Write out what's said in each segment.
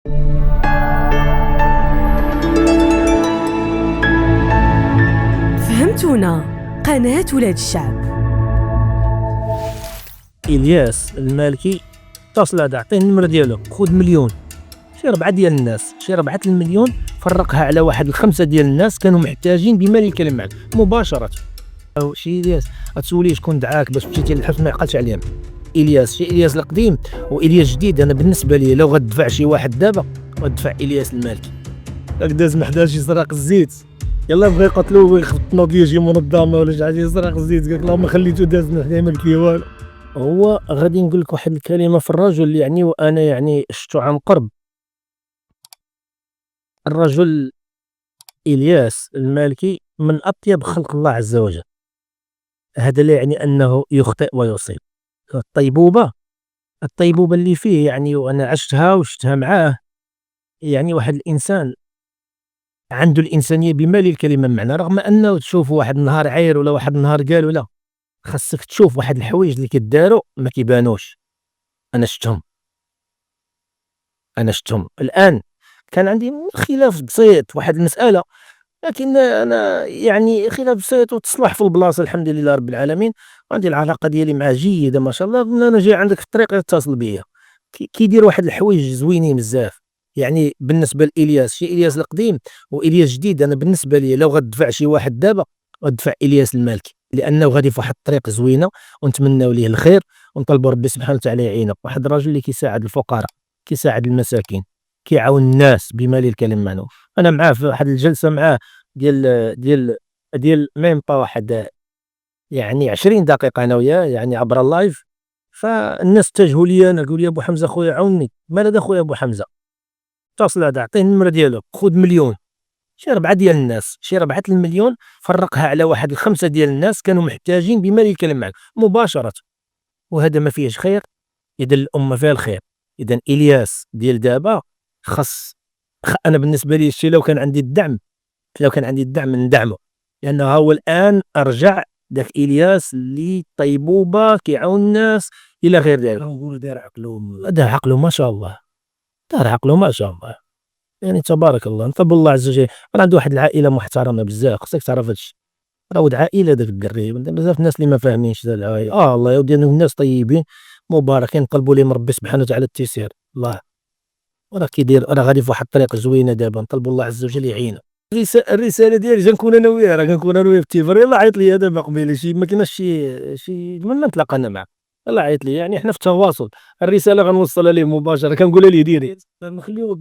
فهمتونا قناة ولاد الشعب. الياس المالكي اتصل هذا عطيه النمره ديالو، خذ مليون، شي 4 ديال الناس، شي 4 المليون فرقها على واحد 5 ديال الناس كانوا محتاجين بمال الكلمة معك مباشرة. او شي الياس غتسوليه شكون دعاك باش مشيتي للحبس، ما يعقلش عليهم. الياس شي الياس القديم والياس جديد. انا بالنسبه لي لو غتدفع شي واحد دابا غتدفع الياس المالكي. راك داز ما حداش يسرق الزيت، يلا بغى يقتلوه ويخبط نوضيه شي منظمه ولا شي حاجه يسرق الزيت، قالك اللهم خليته داز من حدايا ما قلت لي والو. هو غادي نقول لك واحد الكلمه في الرجل يعني، وانا يعني شفتو عن قرب. الرجل الياس المالكي من اطيب خلق الله عز وجل. هذا لا يعني انه يخطئ ويصيب. الطيبوبه اللي فيه يعني، وانا عشتها وشفتها معاه. يعني واحد الانسان عنده الانسانيه بما لي الكلمه معنى، رغم انه تشوف واحد النهار عاير ولا واحد النهار قال ولا، خاصك تشوف واحد الحوايج اللي كيداروا ما كيبانوش. انا شفتهم الان. كان عندي خلاف بسيط واحد المساله، لكن انا يعني خلاف بسيط وتصلح في البلاصه الحمد لله رب العالمين. عندي العلاقه ديالي معاه جيده ما شاء الله. قلنا انا جاي عندك في الطريق يتصل بيا، كيدير واحد الحوايج زوينين بزاف. يعني بالنسبه لإلياس شي الياس القديم والياس جديد. انا بالنسبه لي لو غتدفع شي واحد دابا غتدفع الياس المالكي، لانه غادي في واحد الطريق زوينه ونتمناو ليه الخير ونطلبوا ربي سبحانه وتعالى يعينه. واحد الرجل اللي كيساعد الفقراء، كيساعد المساكين، كيعاون الناس بما لي الكلم معنوه. انا معاه في واحد الجلسه معاه ديال ميم با واحد يعني 20 دقيقه انا وياه يعني عبر اللايف. فالناس اتجهوا لي، انا نقول يا ابو حمزه خويا عاوني. مال هذا خويا ابو حمزه؟ اتصل هذا عطيه النمره ديالو، خذ مليون، شي 4 ديال الناس، شي 4 المليون فرقها على واحد 5 ديال الناس كانوا محتاجين بما لي الكلم معك مباشره. وهذا ما فيهش خير، اذا الامه فيها الخير. اذا الياس ديال دابا خاص. انا بالنسبه لي الشيء لو كان عندي الدعم، ندعمه، لانه هو الان ارجع ذاك الياس اللي طيبوبه كيعاون الناس الى غير ذلك. نقول دار عقله ما شاء الله، يعني تبارك الله. نطلب الله عز وجل. انا عنده واحد العائله محترمه بزاف، خصك تعرف هذا الشيء. راه ولد عائله داك الدري، بزاف الناس اللي ما فاهمينش هذا العائله. الله يا ودي الناس طيبين مباركين، نطلبوا لهم ربي سبحانه وتعالى التيسير. الله وراه كيدير، راه غادي في واحد الطريق زوينه دابا، نطلبوا الله عز وجل يعينه. الرساله ديالي غنكون انا وياه، غنكون انا وياه في التيفر. يلاه عيط لي دابا قبيله، شي ما كايناش شي ما نتلاقى انا معاه. يلاه عيط لي، يعني حنا في التواصل. الرساله غنوصلها ليه مباشره، كنقولها ليه ديري. نخليوه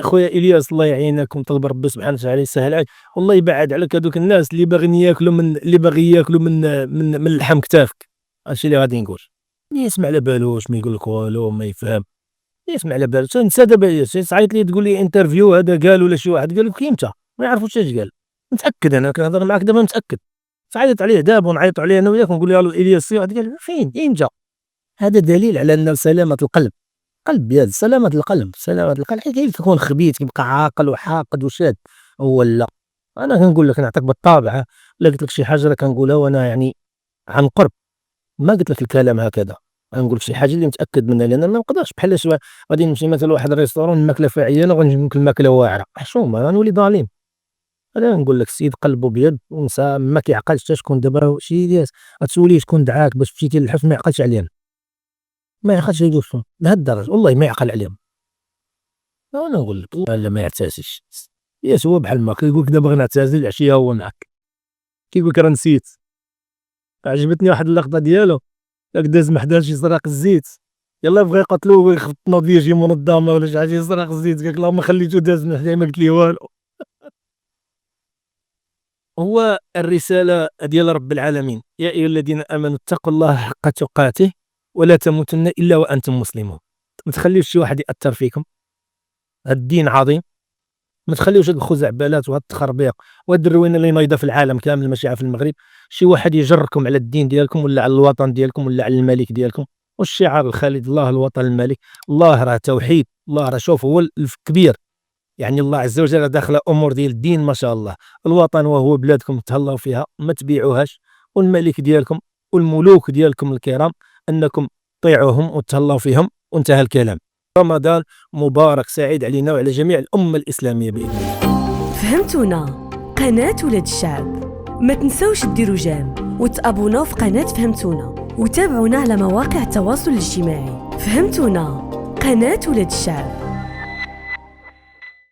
خويا الياس الله يعينك، ونطلب ربي سبحانه وتعالى يسهل عليك، والله يبعد عليك هذوك الناس اللي باغيين ياكلوا من اللحم كتافك. هادشي اللي غادي نقول. يسمع على بالوش، ما يقول لك والو، ما يفهم. يسمع على بالو تنسى دابا. تعيط لي تقول لي انترفيو هذا قال ولا شي واحد قال لك امتى؟ ما يعرفوش اش قال. متاكد انا كنهضر معاك دابا متاكد. تعيط عليه دابا ونعيطوا عليه انا وياك ونقول له الياس واحد قال فين امتى. هذا دليل على ان سلامه القلب، قلب يا سلامه القلب، كيف تكون خبيث كيبقى عاقل وحاقد وشاد هو لا. انا كنقول لك نعطيك بالطابع. الا قلت لك شي حاجه راه كنقولها وانا يعني عن قرب، ما قلت لك الكلام هكذا. غنقول لك شي حاجه اللي متاكد منها، لان ما نقدرش بحال غادي نمشي مثلا لواحد الريستورون الماكله فيها عيانه وغنجي ناكل ماكله واعره حشومه، غنولي ظالم. انا نقول لك السيد قلبه ابيض ونسى ما كيعقلش حتى شكون. دابا شي ناس غتسوليه شكون دعاك باش مشيتي للحبس، ما يعقلش عليهم، ما يعقلش يقول شكون لهاد الدرجه، والله ما يعقل عليهم. انا نقول لك لا ما يعتزلش. ياس هو بحال ما كيقول لك دابا غنعتزل العشيه هو معاك، كيقول لك راه نسيت. عجبتني واحد اللقطه ديالو، داك داز ما حداش يسرق الزيت، يلا بغى يقتلوه ويخبط نوضيه شي منظمه ولا شي حاجه يسرق الزيت، قالك اللهم خليته داز من حدايا ما قلت لي والو. هو الرساله ديال رب العالمين، يا ايها الذين امنوا اتقوا الله حق تقاته ولا تموتن الا وانتم مسلمون. ما تخليوش شي واحد ياثر فيكم. الدين عظيم، ما تخليوش هاد الخزعبلات وهاد التخربيق وهاد الروينه اللي نايضه في العالم كامل ماشي في المغرب. شي واحد يجركم على الدين ديالكم ولا على الوطن ديالكم ولا على الملك ديالكم. والشعار الخالد الله الوطن الملك. الله راه توحيد، الله راه شوف هو الكبير. يعني الله عز وجل داخل امور ديال الدين ما شاء الله. الوطن وهو بلادكم تهلاو فيها ما تبيعوهاش، والملك ديالكم والملوك ديالكم الكرام انكم طيعوهم وتهلاو فيهم وانتهى الكلام. رمضان مبارك سعيد علينا وعلى جميع الأمة الإسلامية بإذن الله. فهمتونا قناة ولاد الشعب. ما تنسوش ديروا جيم وتابوناو في قناة فهمتونا وتابعونا على مواقع التواصل الاجتماعي. فهمتونا قناة ولاد الشعب.